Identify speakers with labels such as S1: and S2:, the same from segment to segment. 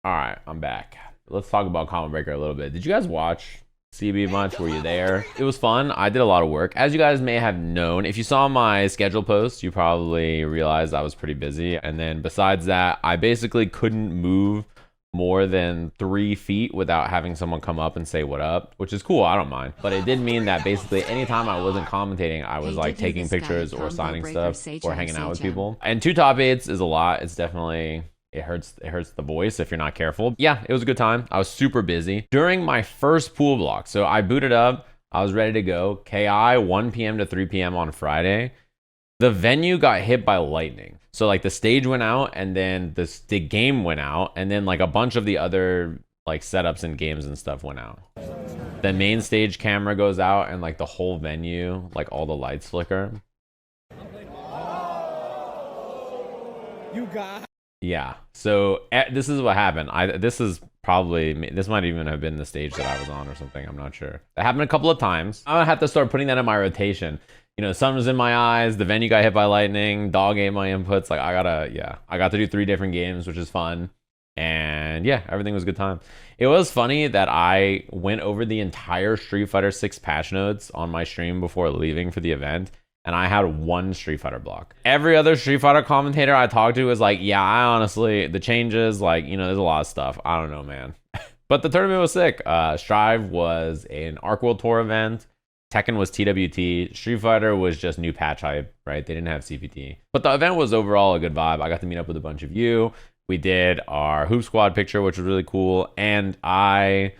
S1: All right, I'm back. Let's talk about Combreaker a little bit. Did you guys watch CB much? Were you there? It was fun. I did a lot of work. As you guys may have known, if you saw my schedule post, you probably realized I was pretty busy. And then besides that, I basically couldn't move more than 3 feet without having someone come up and say what up, which is cool. I don't mind. But it did mean that basically anytime I wasn't commentating, I was like taking pictures or signing stuff or hanging out with people. And 2 top 8s is a lot. It's definitely... It hurts the voice if you're not careful. Yeah, it was a good time. I was super busy. During my first pool block, so I booted up, I was ready to go. KI 1 p.m. to 3 p.m. on Friday. The venue got hit by lightning. So like the stage went out and then the game went out and then like a bunch of the other like setups and games and stuff went out. The main stage camera goes out and like the whole venue, like all the lights flicker.
S2: You got...
S1: Yeah, so this is what happened. This might even have been the stage that I was on or something. I'm not sure. That happened a couple of times. I'm gonna have to start putting that in my rotation. You know, sun was in my eyes, the venue got hit by lightning, dog ate my inputs. Like I got to do 3 different games, which is fun. And yeah, everything was a good time. It was funny that I went over the entire Street Fighter 6 patch notes on my stream before leaving for the event. And I had 1 Street Fighter block. Every other Street Fighter commentator I talked to was like, yeah, I honestly, the changes, like, you know, there's a lot of stuff. I don't know, man. But the tournament was sick. Strive was an Arc World Tour event. Tekken was TWT. Street Fighter was just new patch hype, right? They didn't have CPT. But the event was overall a good vibe. I got to meet up with a bunch of you. We did our Hoop Squad picture, which was really cool. And I...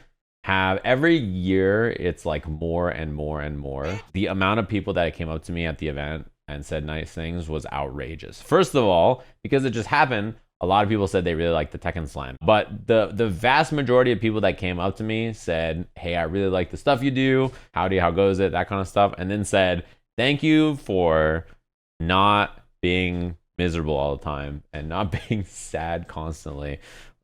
S1: have every year it's like more and more and more. The amount of people that came up to me at the event and said nice things was outrageous. First of all, because it just happened, a lot of people said they really liked the Tekken Slam. But the vast majority of people that came up to me said, hey, I really like the stuff you do. Howdy, how goes it? That kind of stuff. And then said, thank you for not being miserable all the time and not being sad constantly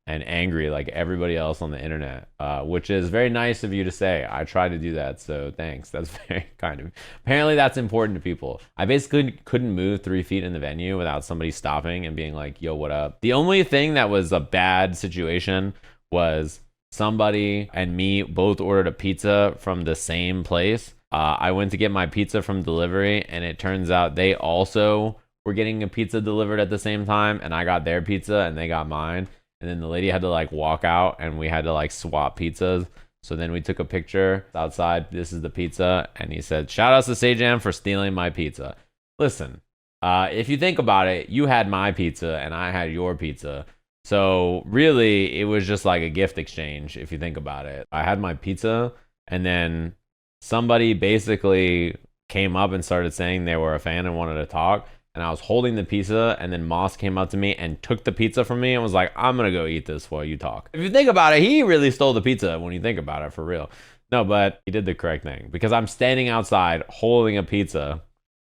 S1: and angry like everybody else on the internet, which is very nice of you to say. I try to do that, so thanks. That's very kind of... Apparently that's important to people. I basically couldn't move 3 feet in the venue without somebody stopping and being like, yo, what up? The only thing that was a bad situation was somebody and me both ordered a pizza from the same place. I went to get my pizza from delivery, and it turns out they also were getting a pizza delivered at the same time, and I got their pizza and they got mine. And then the lady had to like walk out and we had to like swap pizzas. So then we took a picture outside. This is the pizza. And he said, shout out to Sajam for stealing my pizza. Listen, if you think about it, you had my pizza and I had your pizza. So really, it was just like a gift exchange if you think about it. I had my pizza and then somebody basically came up and started saying they were a fan and wanted to talk. And I was holding the pizza, and then Moste came up to me and took the pizza from me and was like, I'm gonna go eat this while you talk. If you think about it, he really stole the pizza when you think about it, for real. No, but he did the correct thing because I'm standing outside holding a pizza,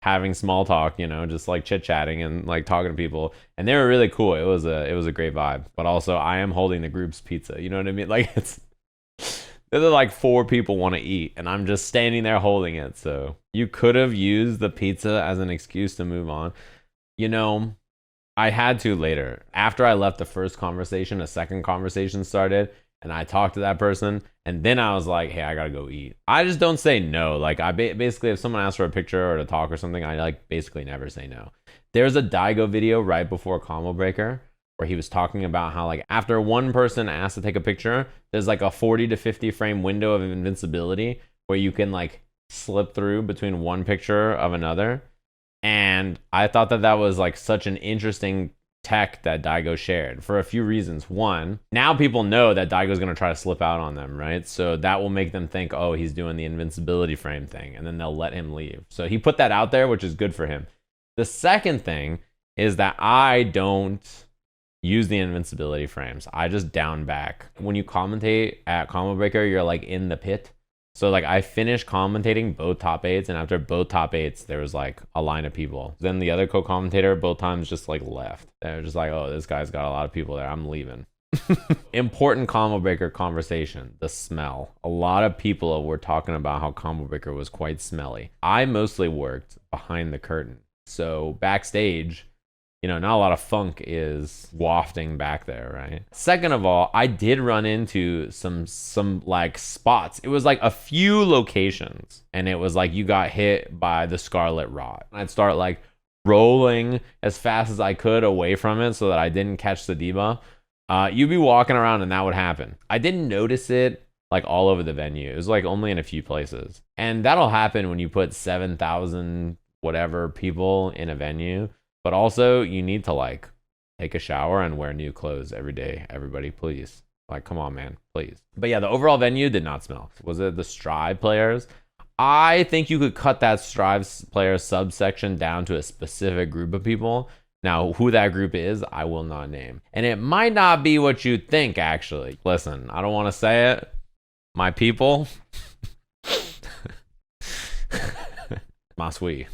S1: having small talk, you know, just like chit-chatting and like talking to people. And they were really cool. It was a great vibe. But also I am holding the group's pizza. You know what I mean? Like it's... There's like 4 people want to eat and I'm just standing there holding it. So you could have used the pizza as an excuse to move on. You know, I had to later. After I left the first conversation, a second conversation started and I talked to that person. And then I was like, hey, I got to go eat. I just don't say no. Like I basically, if someone asks for a picture or to talk or something, I like basically never say no. There's a Daigo video right before Combreaker where he was talking about how like after one person asks to take a picture, there's like a 40 to 50 frame window of invincibility where you can like slip through between one picture of another. And I thought that that was like such an interesting tech that Daigo shared for a few reasons. One, now people know that Daigo's going to try to slip out on them, right? So that will make them think, oh, he's doing the invincibility frame thing, and then they'll let him leave. So he put that out there, which is good for him. The second thing is that I don't use the invincibility frames. I just down back. When you commentate at Combreaker, you're like in the pit. So like I finished commentating both top 8s, and after both top 8s, there was like a line of people. Then the other co-commentator both times just like left. They're just like, oh, this guy's got a lot of people there. I'm leaving. Important Combreaker conversation, the smell. A lot of people were talking about how Combreaker was quite smelly. I mostly worked behind the curtain. So backstage, you know, not a lot of funk is wafting back there, right? Second of all, I did run into some like spots. It was like a few locations, and it was like you got hit by the scarlet rot. I'd start like rolling as fast as I could away from it so that I didn't catch the debuff. You'd be walking around and that would happen. I didn't notice it like all over the venue. It was like only in a few places. And that'll happen when you put 7,000 whatever people in a venue. But also you need to like take a shower and wear new clothes every day. Everybody, please. Like, come on, man, please. But yeah, the overall venue did not smell. Was it the Strive players? I think you could cut that Strive player subsection down to a specific group of people. Now, who that group is, I will not name. And it might not be what you think, actually. Listen, I don't want to say it. My people. Masui.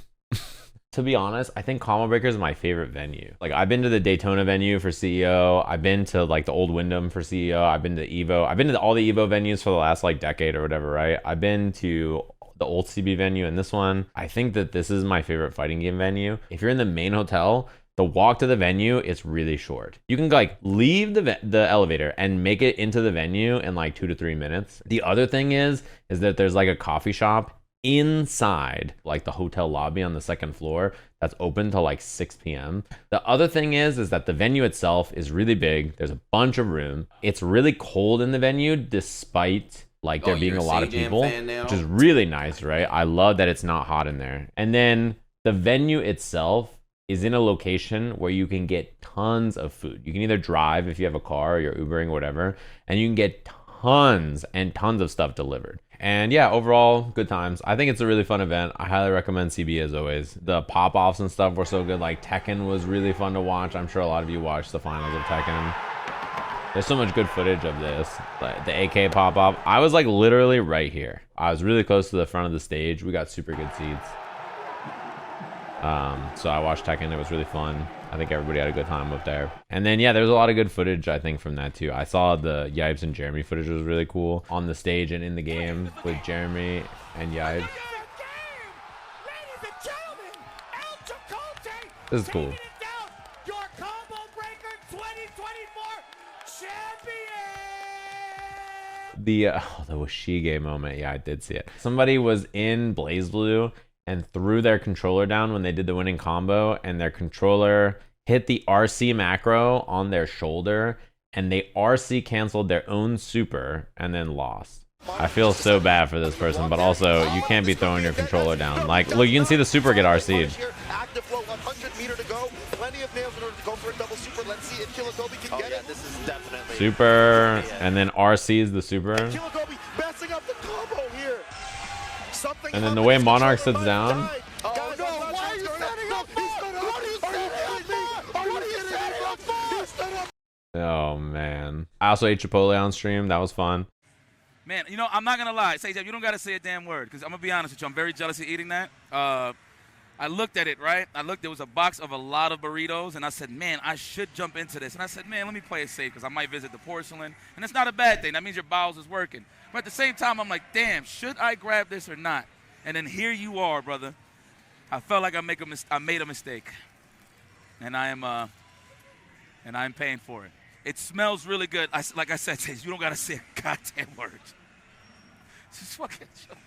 S1: To be honest, I think Combreaker is my favorite venue. Like, I've been to the Daytona venue for CEO. I've been to like the old Wyndham for CEO. I've been to Evo. I've been to all the Evo venues for the last like decade or whatever, right? I've been to the old CB venue and this one. I think that this is my favorite fighting game venue. If you're in the main hotel, the walk to the venue is really short. You can like leave the elevator and make it into the venue in like 2 to 3 minutes. The other thing is that there's like a coffee shop inside like the hotel lobby on the second floor that's open till like 6 p.m. The other thing is that the venue itself is really big. There's a bunch of room. It's really cold in the venue despite like there being a lot of people, which is really nice, right? I love that it's not hot in there. And then the venue itself is in a location where you can get tons of food. You can either drive if you have a car or you're Ubering or whatever, and you can get tons and tons of stuff delivered. And yeah, overall, good times. I think it's a really fun event. I highly recommend CB as always. The pop-offs and stuff were so good. Like Tekken was really fun to watch. I'm sure a lot of you watched the finals of Tekken. There's so much good footage of this. Like the AK pop-off. I was like literally right here. I was really close to the front of the stage. We got super good seats. So I watched Tekken. It was really fun. I think everybody had a good time up there. And then, yeah, there's a lot of good footage, I think, from that, too. I saw the Yipes and Jeremy footage was really cool on the stage and in the game with Jeremy and Yipes. This is cool. The Washige moment. Yeah, I did see it. Somebody was in BlazBlue and threw their controller down when they did the winning combo, and their controller hit the RC macro on their shoulder, and they RC canceled their own super and then lost. I feel so bad for this person, but also you can't be throwing your controller down. Like, look, you can see the super get RC'd.
S3: Active flow, 100 meter to go. Plenty of nails in order to go for a double super. Let's see if Killagobi can get it. This is definitely
S1: super, and then RC's the super.
S3: Killagobi messing up the combo here. Something
S1: and then the way Monarch sits down.
S3: Oh, no, why are you setting up?
S1: Oh man. I also ate Chipotle on stream. That was fun.
S4: Man, you know, I'm not gonna lie. Sajam, you don't gotta say a damn word, because I'm gonna be honest with you. I'm very jealous of eating that. I looked at it, right? There was a box of a lot of burritos, and I said, man, I should jump into this. And I said, man, let me play it safe, because I might visit the porcelain. And it's not a bad thing. That means your bowels is working. But at the same time, I'm like, damn, should I grab this or not? And then here you are, brother. I felt like I made a mistake. And I'm paying for it. It smells really good. Like I said, you don't gotta say a goddamn word. Just fucking show me.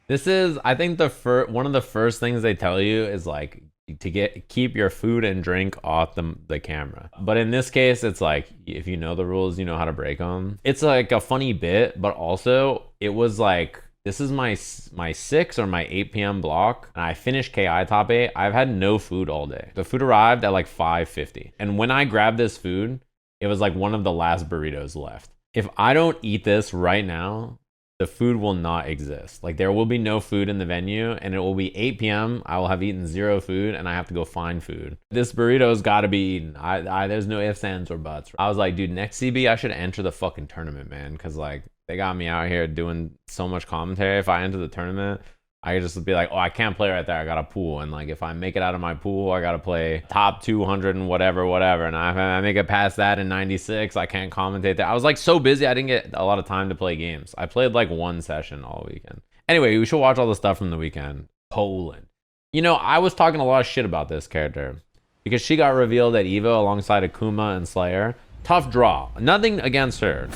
S1: This is, I think, one of the first things they tell you is like to keep your food and drink off the camera. But in this case, it's like if you know the rules, you know how to break them. It's like a funny bit, but also it was like, this is my 6 or my 8 p.m. block, and I finished KI top 8. I've had no food all day. The food arrived at like 5:50. And when I grabbed this food, it was like one of the last burritos left. If I don't eat this right now, the food will not exist. Like there will be no food in the venue, and it will be 8 p.m. I will have eaten 0 food, and I have to go find food. This burrito's gotta be eaten. There's no ifs, ands, or buts. I was like, dude, next CB, I should enter the fucking tournament, man. Because like, they got me out here doing so much commentary. If I enter the tournament, I could just be like, oh, I can't play right there. I got a pool. And like, if I make it out of my pool, I got to play top 200 and whatever. And if I make it past that in 96, I can't commentate that. I was like so busy, I didn't get a lot of time to play games. I played like 1 session all weekend. Anyway, we should watch all the stuff from the weekend. Poland. You know, I was talking a lot of shit about this character. because she got revealed at EVO alongside Akuma and Slayer. Tough draw. Nothing against her.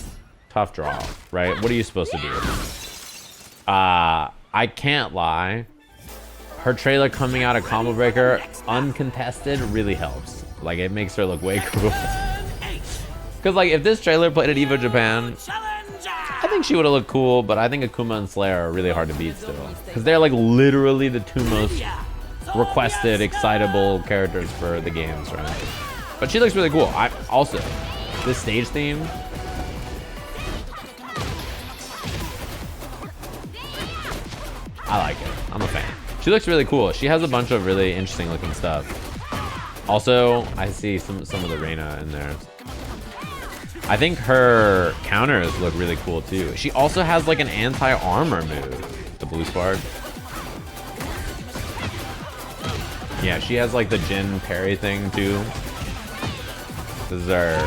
S1: Tough draw, right? What are you supposed to do? I can't lie. Her trailer coming out of Combreaker uncontested really helps. Like, it makes her look way cool. Because, like, if this trailer played at EVO Japan, I think she would have looked cool, but I think Akuma and Slayer are really hard to beat still. Because they're, like, literally the two most requested, excitable characters for the games, right? But she looks really cool. Also, this stage theme, I like it. I'm a fan. She looks really cool. She has a bunch of really interesting looking stuff. Also, I see some of the Reina in there. I think her counters look really cool too. She also has like an anti-armor move, the blue spark. Yeah, she has like the Jin parry thing too. This is our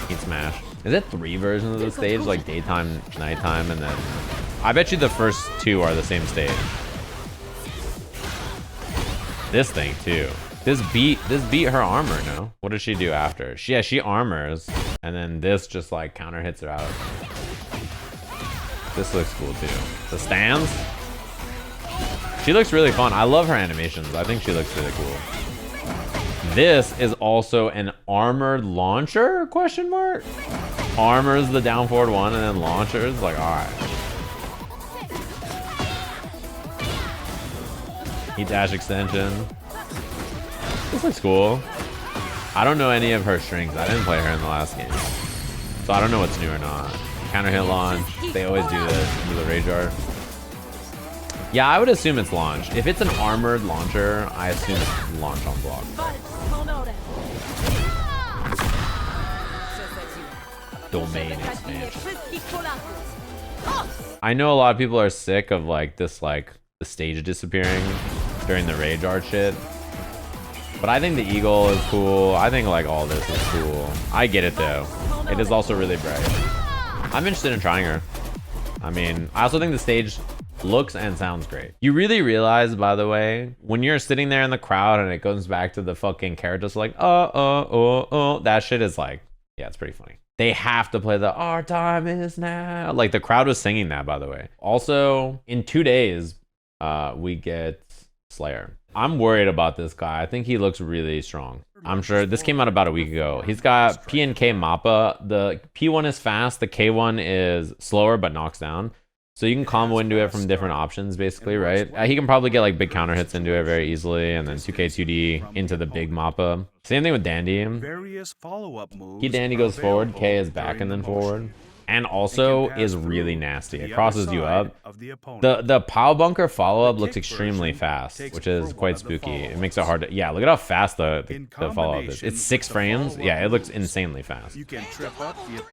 S1: Heat Smash. Is it 3 versions of the stage, like daytime, nighttime, and then I bet you the first 2 are the same stage. This thing too. This beat her armor, no? What does she do after? She armors, and then this just like counter hits her out. This looks cool too. The stands? She looks really fun. I love her animations. I think she looks really cool. This is also an armored launcher, question mark? Armors the down forward one and then launchers, like, all right. Heat dash extension. This looks cool. I don't know any of her strings. I didn't play her in the last game, so I don't know what's new or not. Counter hit launch. They always do this into the Rage Art. Yeah, I would assume it's launch. If it's an armored launcher, I assume it's launch on block. Domain expansion. I know a lot of people are sick of like this, like the stage disappearing during the Rage Art shit. But I think the eagle is cool. I think like all this is cool. I get it though. It is also really bright. I'm interested in trying her. I mean, I also think the stage looks and sounds great. You really realize, by the way, when you're sitting there in the crowd and it goes back to the fucking characters like, that shit is like, yeah, it's pretty funny. They have to play the "Our time is now." Like the crowd was singing that, by the way. Also, in 2 days, we get Slayer. I'm worried about this guy. I think he looks really strong. I'm sure this came out about a week ago. He's got P and K Mappa. The P1 is fast. The K1 is slower but knocks down. So you can combo into it from different options, basically, right? He can probably get like big counter hits into it very easily, and then 2K 2D into the big Mappa. Same thing with Dandy. He Dandy goes forward, K is back and then forward. And also is really nasty. It crosses you up. The Pow Bunker follow-up looks extremely fast, which is quite spooky. It makes it hard to... Yeah, look at how fast the follow-up is. It's 6 frames. Yeah, it looks insanely fast.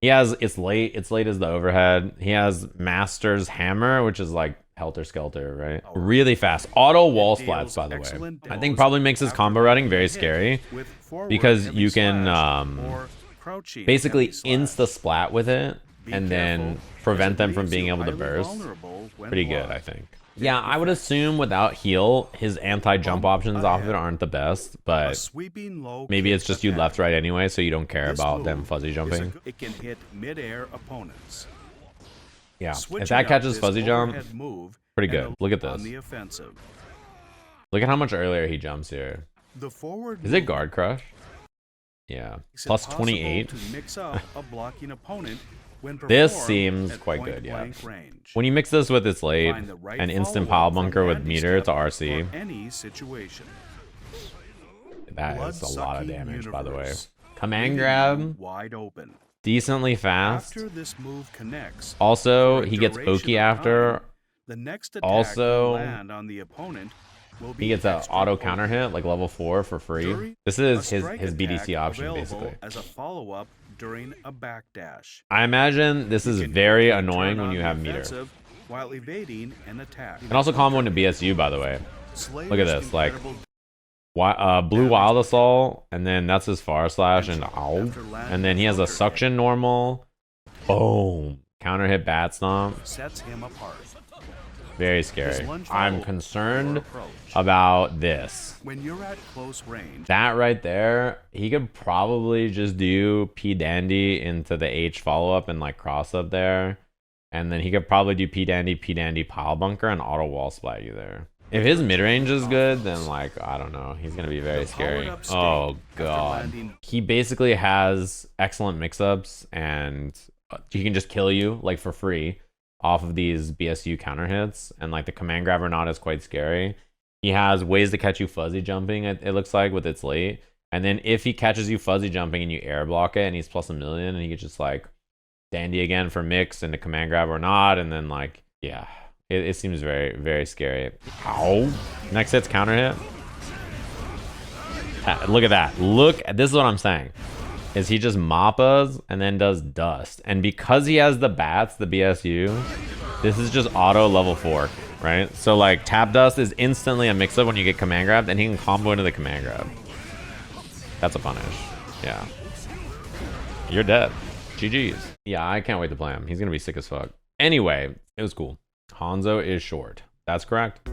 S1: He has... It's late as the overhead. He has Master's Hammer, which is like helter-skelter, right? Really fast. Auto wall splats, by the way. I think probably makes his combo routing very scary because you can basically insta-splat with it and then prevent them from being able to burst. Pretty good, I think. Yeah, I would assume without heal, his anti-jump options off of it aren't the best, but maybe it's just you left right anyway, so you don't care about them fuzzy jumping.
S5: It can hit mid-air opponents.
S1: Yeah, if that catches fuzzy jump, pretty good. Look at this. Look at how much earlier he jumps here. Is it guard crush? Yeah, plus 28. This seems quite good, yeah. When you mix this with its late, an instant Pow Bunker with meter to RC, that is a lot of damage, by the way. Command grab, decently fast. Also, he gets Oki after. Also, he gets an auto counter hit, like level 4 for free. This is his BDC option, basically. During a backdash. I imagine this is very annoying when you have meter.
S5: While evading an attack.
S1: And also combo into BSU, by the way. Look at this, like blue wild assault, and then that's his far slash and ow. And then he has a suction normal. Boom. Counter hit bat stomp.
S5: Sets him apart.
S1: Very
S5: His
S1: scary.
S5: lunge
S1: I'm
S5: follow
S1: concerned
S5: or approach.
S1: about this.
S5: When you're at close range,
S1: That right there, he could probably just do P Dandy into the H follow-up and like cross up there. And then he could probably do P Dandy, pile bunker, and auto wall splat you there. If his mid-range is good, then like, I don't know. He's going to be very scary. Oh, God. He basically has excellent mix-ups, and he can just kill you like for free off of these BSU counter hits. And like the command grab or not is quite scary. He has ways to catch you fuzzy jumping, it looks like, with its late. And then if he catches you fuzzy jumping and you air block it and he's plus 1,000,000 and he could just like dandy again for mix into command grab or not. And then like, yeah, it seems very, very scary. Ow. Next hit's counter hit. Look at that. This is what I'm saying. Is he just mappas and then does dust. And because he has the bats, the BSU, this is just auto level 4. Right? So like tap dust is instantly a mix up when you get command grabbed, and he can combo into the command grab. That's a punish. Yeah. You're dead. GG's. Yeah, I can't wait to play him. He's gonna be sick as fuck. Anyway, it was cool. Hanzo is short. That's correct.